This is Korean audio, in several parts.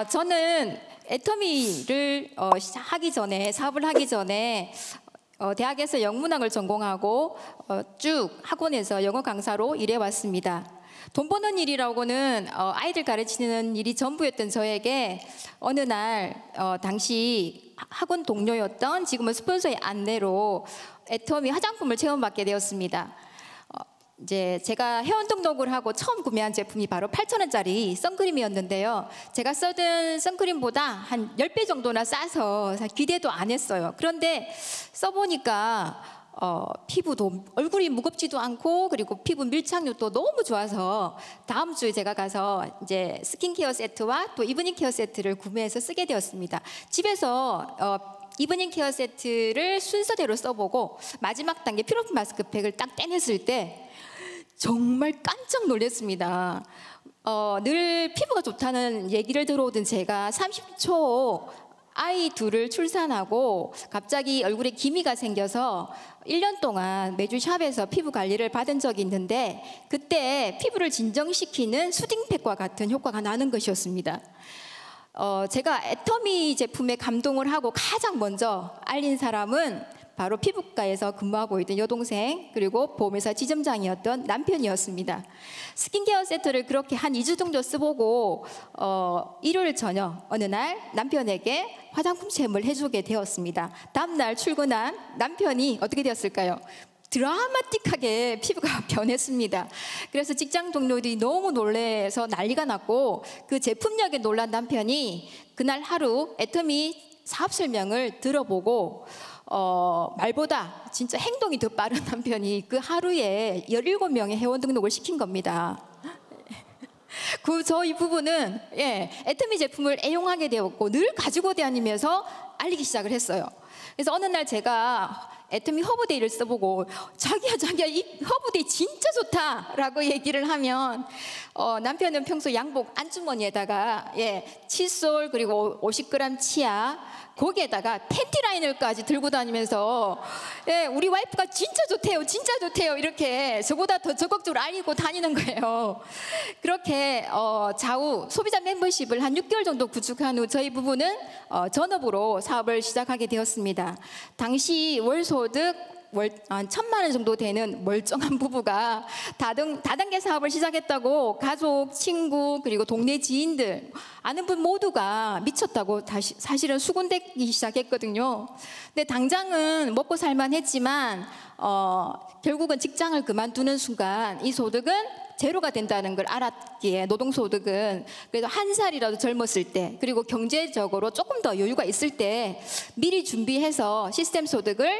저는 애터미를 사업을 하기 전에 대학에서 영문학을 전공하고 쭉 학원에서 영어 강사로 일해왔습니다. 돈 버는 일이라고는 아이들 가르치는 일이 전부였던 저에게 어느 날 당시 학원 동료였던 지금은 스폰서의 안내로 애터미 화장품을 체험받게 되었습니다. 이제 제가 회원 등록을 하고 처음 구매한 제품이 바로 8,000원짜리 선크림이었는데요. 제가 쓰던 선크림보다 한 10배 정도나 싸서 기대도 안 했어요. 그런데 써보니까 피부도 얼굴이 무겁지도 않고 그리고 피부 밀착력도 너무 좋아서 다음 주에 제가 가서 이제 스킨케어 세트와 또 이브닝 케어 세트를 구매해서 쓰게 되었습니다. 집에서 이브닝 케어 세트를 순서대로 써보고 마지막 단계 필로프 마스크팩을 딱 떼냈을 때 정말 깜짝 놀랐습니다. 늘 피부가 좋다는 얘기를 들어오던 제가 30초 아이 둘을 출산하고 갑자기 얼굴에 기미가 생겨서 1년 동안 매주 샵에서 피부 관리를 받은 적이 있는데 그때 피부를 진정시키는 수딩팩과 같은 효과가 나는 것이었습니다. 제가 애터미 제품에 감동을 하고 가장 먼저 알린 사람은 바로 피부과에서 근무하고 있던 여동생 그리고 보험회사 지점장이었던 남편이었습니다. 스킨케어 세트를 그렇게 한 2주 정도 쓰보고 일요일 저녁 어느 날 남편에게 화장품 체험을 해주게 되었습니다. 다음날 출근한 남편이 어떻게 되었을까요? 드라마틱하게 피부가 변했습니다. 그래서 직장 동료들이 너무 놀래서 난리가 났고 그 제품력에 놀란 남편이 그날 하루 애터미 사업 설명을 들어보고 말보다 진짜 행동이 더 빠른 남편이 그 하루에 17명의 회원 등록을 시킨 겁니다. 저희 부부는 애터미 제품을 애용하게 되었고 늘 가지고 다니면서 알리기 시작을 했어요. 그래서 어느 날 제가 애터미 허브데이를 써보고 자기야 이 허브데이 진짜 좋다라고 얘기를 하면 남편은 평소 양복 안주머니에다가 칫솔 그리고 50g 치약 거기에다가 팬티 라이너까지 들고 다니면서 우리 와이프가 진짜 좋대요 이렇게 저보다 더 적극적으로 알리고 다니는 거예요. 그렇게 좌우 소비자 멤버십을 한 6개월 정도 구축한 후 저희 부부는 전업으로 사업을 시작하게 되었습니다. 당시 월소득 1,000만 원 정도 되는 멀쩡한 부부가 다단계 사업을 시작했다고 가족, 친구 그리고 동네 지인들 아는 분 모두가 미쳤다고 사실은 수군대기 시작했거든요. 근데 당장은 먹고 살만 했지만 결국은 직장을 그만두는 순간 이 소득은 제로가 된다는 걸 알았기에 노동소득은 그래도 한 살이라도 젊었을 때 그리고 경제적으로 조금 더 여유가 있을 때 미리 준비해서 시스템 소득을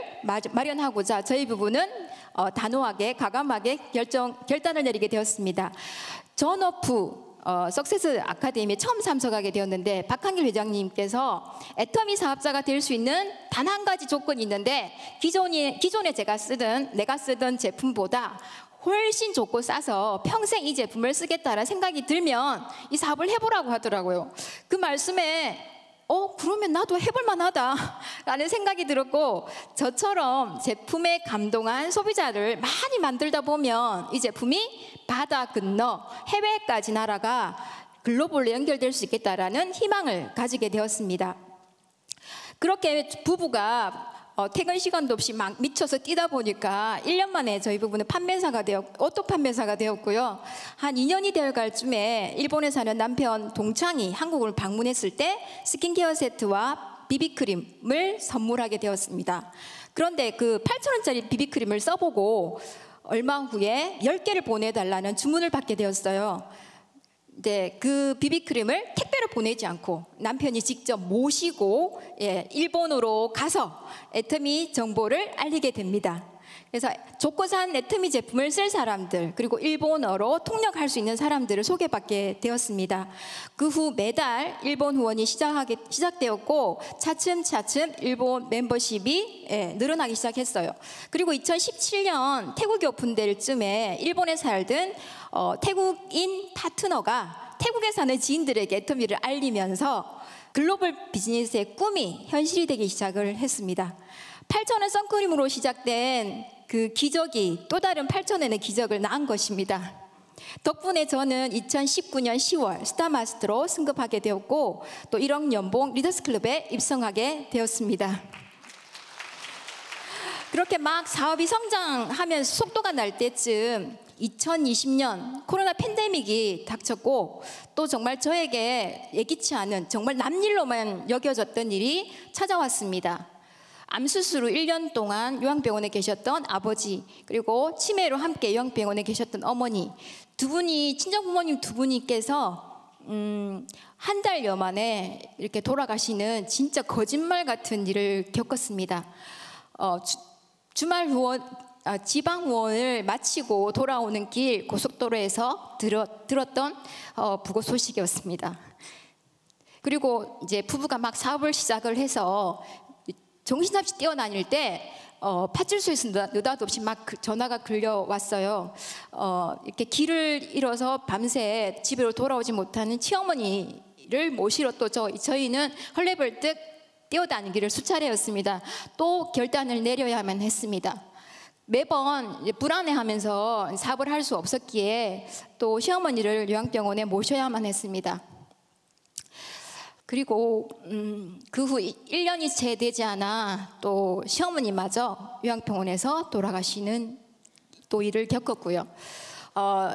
마련하고자 저희 부부는 단호하게 과감하게 결단을 내리게 되었습니다. 전업 후 석세스 아카데미에 처음 참석하게 되었는데 박한길 회장님께서 애터미 사업자가 될 수 있는 단 한 가지 조건이 있는데 기존에 내가 쓰던 제품보다 훨씬 좋고 싸서 평생 이 제품을 쓰겠다라는 생각이 들면 이 사업을 해보라고 하더라고요. 그 말씀에 그러면 나도 해볼 만하다 라는 생각이 들었고 저처럼 제품에 감동한 소비자를 많이 만들다 보면 이 제품이 바다 건너 해외까지 날아가 글로벌로 연결될 수 있겠다라는 희망을 가지게 되었습니다. 그렇게 부부가 퇴근 시간도 없이 막 미쳐서 뛰다 보니까 1년 만에 저희 부부는 오토 판매사가 되었고요. 한 2년이 되어갈 쯤에 일본에 사는 남편 동창이 한국을 방문했을 때 스킨케어 세트와 비비크림을 선물하게 되었습니다. 그런데 그 8,000원짜리 비비크림을 써보고 얼마 후에 10개를 보내달라는 주문을 받게 되었어요. 그 비비크림을 택배로 보내지 않고 남편이 직접 모시고 일본으로 가서 애터미 정보를 알리게 됩니다. 그래서 좋고 산 애터미 제품을 쓸 사람들 그리고 일본어로 통역할 수 있는 사람들을 소개받게 되었습니다. 그 후 매달 일본 후원이 시작되었고 차츰차츰 일본 멤버십이 늘어나기 시작했어요. 그리고 2017년 태국이 오픈될 쯤에 일본에 살던 태국인 파트너가 태국에 사는 지인들에게 애터미를 알리면서 글로벌 비즈니스의 꿈이 현실이 되기 시작을 했습니다. 8,000원 선크림으로 시작된 그 기적이 또 다른 8,000원의 기적을 낳은 것입니다. 덕분에 저는 2019년 10월 스타마스터로 승급하게 되었고 또 1억 연봉 리더스클럽에 입성하게 되었습니다. 그렇게 막 사업이 성장하면서 속도가 날 때쯤 2020년 코로나 팬데믹이 닥쳤고 또 정말 저에게 예기치 않은 정말 남일로만 여겨졌던 일이 찾아왔습니다. 암 수술 후 1년 동안 요양병원에 계셨던 아버지, 그리고 치매로 함께 요양병원에 계셨던 어머니, 두 분이, 친정부모님 두 분께서 한 달여 만에 이렇게 돌아가시는 진짜 거짓말 같은 일을 겪었습니다. 주말 후원, 지방 후원을 마치고 돌아오는 길 고속도로에서 들었던 부고 소식이었습니다. 그리고 이제 부부가 막 사업을 시작을 해서 정신없이 뛰어다닐 때 파출소에서 느닷없이 막 전화가 걸려왔어요. 이렇게 길을 잃어서 밤새 집으로 돌아오지 못하는 친어머니를 모시러 또 저희는 헐레벌떡 뛰어다니기를 수차례였습니다. 또 결단을 내려야만 했습니다. 매번 불안해하면서 사업을 할 수 없었기에 또 시어머니를 요양병원에 모셔야만 했습니다. 그리고 그 후 1년이 채 되지 않아 또 시어머니마저 요양병원에서 돌아가시는 또 일을 겪었고요.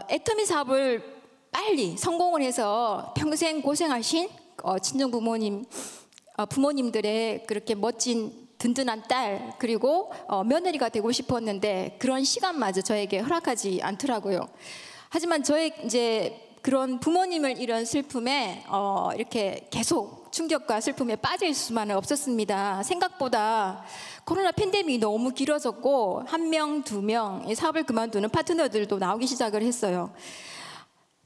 애터미 사업을 빨리 성공을 해서 평생 고생하신 친정부모님, 부모님들의 그렇게 멋진 든든한 딸, 그리고 며느리가 되고 싶었는데 그런 시간마저 저에게 허락하지 않더라고요. 하지만 저의 이제 그런 부모님을 잃은 슬픔에 이렇게 계속 충격과 슬픔에 빠질 수만은 없었습니다. 생각보다 코로나 팬데믹이 너무 길어졌고 1명, 2명 사업을 그만두는 파트너들도 나오기 시작을 했어요.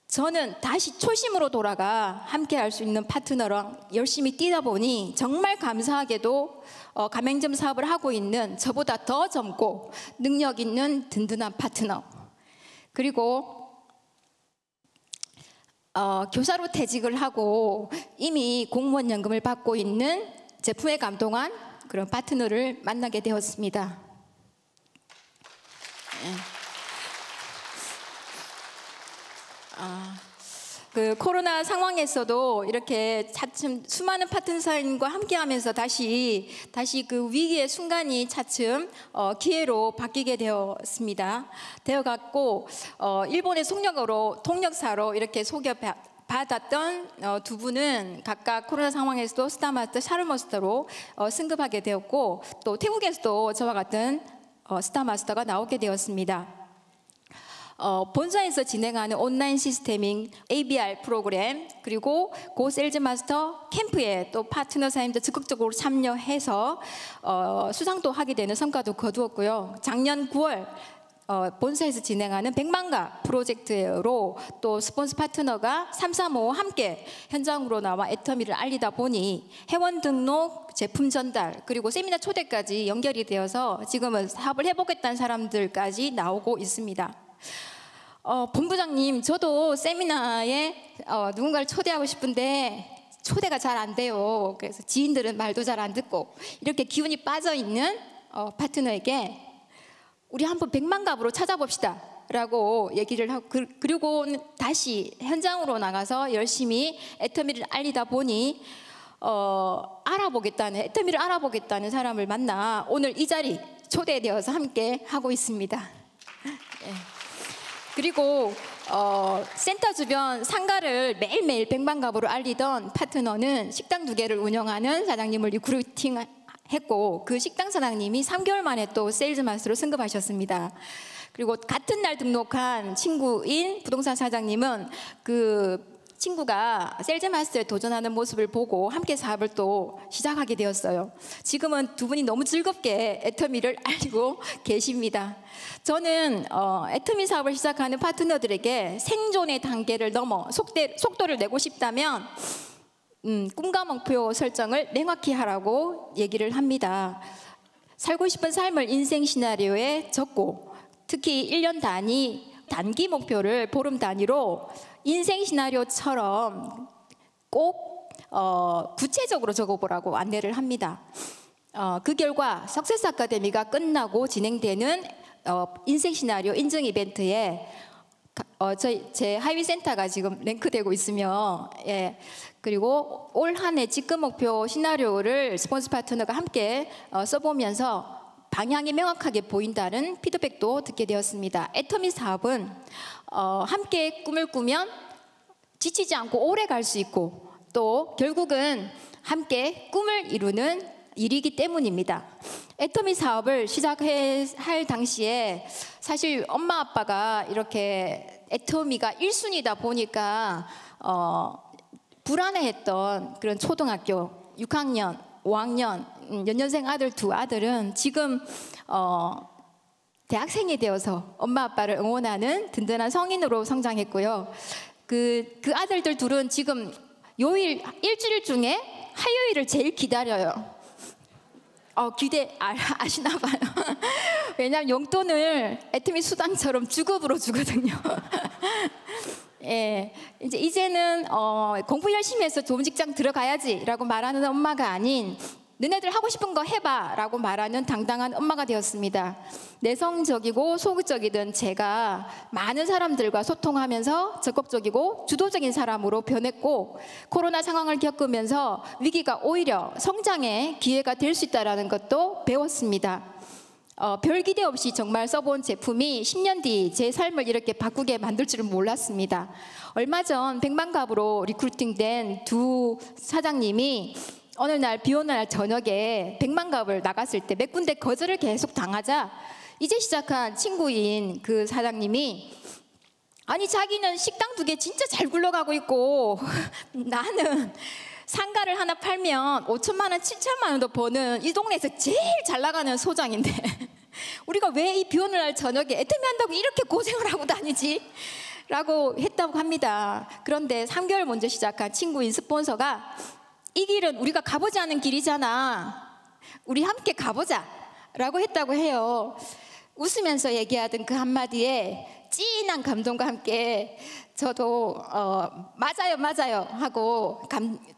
저는 다시 초심으로 돌아가 함께 할 수 있는 파트너랑 열심히 뛰다 보니 정말 감사하게도 가맹점 사업을 하고 있는 저보다 더 젊고 능력 있는 든든한 파트너, 그리고 교사로 퇴직을 하고 이미 공무원 연금을 받고 있는 제품에 감동한 그런 파트너를 만나게 되었습니다. 그 코로나 상황에서도 이렇게 차츰 수많은 파트너사님과 함께하면서 다시 그 위기의 순간이 차츰 기회로 바뀌게 되어갔고 일본의 통역사로 이렇게 소개받았던 두 분은 각각 코로나 상황에서도 스타마스터, 샤르마스터로 승급하게 되었고 또 태국에서도 저와 같은 스타마스터가 나오게 되었습니다. 본사에서 진행하는 온라인 시스템인 ABR 프로그램, 그리고 고 세일즈 마스터 캠프에 또 파트너 사님들 적극적으로 참여해서 수상도 하게 되는 성과도 거두었고요. 작년 9월 본사에서 진행하는 100만가 프로젝트로 또 스폰서 파트너가 335 함께 현장으로 나와 애터미를 알리다 보니 회원 등록, 제품 전달, 그리고 세미나 초대까지 연결이 되어서 지금은 사업을 해보겠다는 사람들까지 나오고 있습니다. 본부장님, 저도 세미나에 누군가를 초대하고 싶은데 초대가 잘 안 돼요. 그래서 지인들은 말도 잘 안 듣고 이렇게 기운이 빠져 있는 파트너에게 우리 한번 100만갑으로 찾아봅시다 라고 얘기를 하고, 그리고 다시 현장으로 나가서 열심히 애터미를 알리다 보니 애터미를 알아보겠다는 사람을 만나 오늘 이 자리 초대되어서 함께 하고 있습니다. 네. 그리고 센터 주변 상가를 매일매일 100만갑으로 알리던 파트너는 식당 2개를 운영하는 사장님을 리크루팅했고 그 식당 사장님이 3개월 만에 또 세일즈 마스터로 승급하셨습니다. 그리고 같은 날 등록한 친구인 부동산 사장님은 그 친구가 세일즈 마스터에 도전하는 모습을 보고 함께 사업을 또 시작하게 되었어요. 지금은 두 분이 너무 즐겁게 애터미를 알리고 계십니다. 저는 애터미 사업을 시작하는 파트너들에게 생존의 단계를 넘어 속도를 내고 싶다면 꿈과 목표 설정을 명확히 하라고 얘기를 합니다. 살고 싶은 삶을 인생 시나리오에 적고 특히 1년 단기 목표를 보름 단위로 인생 시나리오처럼 꼭 구체적으로 적어보라고 안내를 합니다. 그 결과 석세스 아카데미가 끝나고 진행되는 인생 시나리오 인증 이벤트에 제 하위 센터가 지금 랭크되고 있으며, 예. 그리고 올 한 해 직급 목표 시나리오를 스폰서 파트너가 함께 써보면서 방향이 명확하게 보인다는 피드백도 듣게 되었습니다. 애터미 사업은 함께 꿈을 꾸면 지치지 않고 오래 갈 수 있고 또 결국은 함께 꿈을 이루는 일이기 때문입니다. 애터미 사업을 시작할 당시에 사실 엄마 아빠가 이렇게 애터미가 1순위다 보니까 불안해했던 그런 초등학교 6학년, 5학년 연년생 아들 두 아들은 지금 대학생이 되어서 엄마 아빠를 응원하는 든든한 성인으로 성장했고요. 그 아들들 둘은 지금 일주일 중에 화요일을 제일 기다려요. 아시나 봐요. 왜냐하면 용돈을 애터미 수당처럼 주급으로 주거든요. 예, 이제는 공부 열심히 해서 좋은 직장 들어가야지라고 말하는 엄마가 아닌 너네들 하고 싶은 거 해봐라고 말하는 당당한 엄마가 되었습니다. 내성적이고 소극적이던 제가 많은 사람들과 소통하면서 적극적이고 주도적인 사람으로 변했고 코로나 상황을 겪으면서 위기가 오히려 성장의 기회가 될 수 있다는 것도 배웠습니다. 별 기대 없이 정말 써본 제품이 10년 뒤 제 삶을 이렇게 바꾸게 만들 줄은 몰랐습니다. 얼마 전 100만갑으로 리크루팅된 두 사장님이 어느 날 비 오는 날 저녁에 100만갑을 나갔을 때 몇 군데 거절을 계속 당하자 이제 시작한 친구인 그 사장님이 아니 자기는 식당 2개 진짜 잘 굴러가고 있고 나는 상가를 하나 팔면 5천만 원, 7천만 원도 버는 이 동네에서 제일 잘 나가는 소장인데 우리가 왜 이 비 오는 날 저녁에 애터미 한다고 이렇게 고생을 하고 다니지? 라고 했다고 합니다. 그런데 3개월 먼저 시작한 친구인 스폰서가 이 길은 우리가 가보지 않은 길이잖아. 우리 함께 가보자 라고 했다고 해요. 웃으면서 얘기하던 그 한마디에 찐한 감동과 함께 저도 맞아요 하고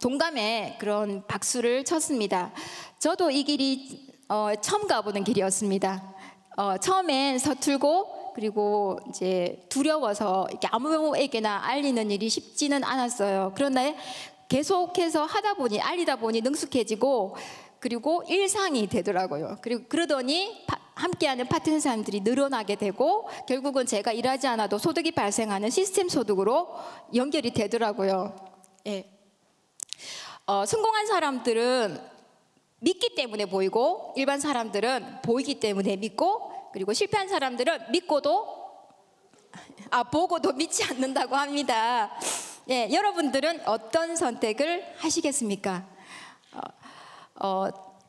동감의 그런 박수를 쳤습니다. 저도 이 길이 처음 가보는 길이었습니다. 처음엔 서툴고 그리고 이제 두려워서 이렇게 아무에게나 알리는 일이 쉽지는 않았어요. 그런데 계속해서 하다 보니 알리다 보니 능숙해지고 그리고 일상이 되더라고요. 그리고 그러더니 함께하는 파트너 사람들이 늘어나게 되고 결국은 제가 일하지 않아도 소득이 발생하는 시스템 소득으로 연결이 되더라고요. 예. 성공한 사람들은 믿기 때문에 보이고 일반 사람들은 보이기 때문에 믿고 그리고 실패한 사람들은 보고도 믿지 않는다고 합니다. 예, 여러분들은 어떤 선택을 하시겠습니까?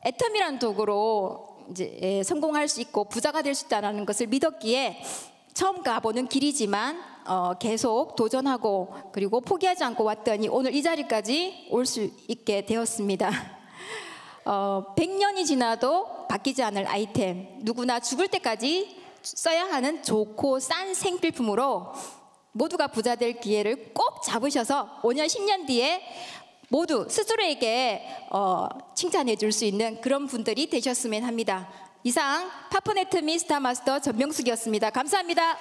애터미라는 도구로 이제 성공할 수 있고 부자가 될 수 있다는 것을 믿었기에 처음 가보는 길이지만 계속 도전하고 그리고 포기하지 않고 왔더니 오늘 이 자리까지 올 수 있게 되었습니다. 100년이 지나도 바뀌지 않을 아이템, 누구나 죽을 때까지 써야 하는 좋고 싼 생필품으로 모두가 부자 될 기회를 꼭 잡으셔서 5년, 10년 뒤에 모두 스스로에게 칭찬해 줄 수 있는 그런 분들이 되셨으면 합니다. 이상 파프네트미 스타마스터 전명숙이었습니다. 감사합니다.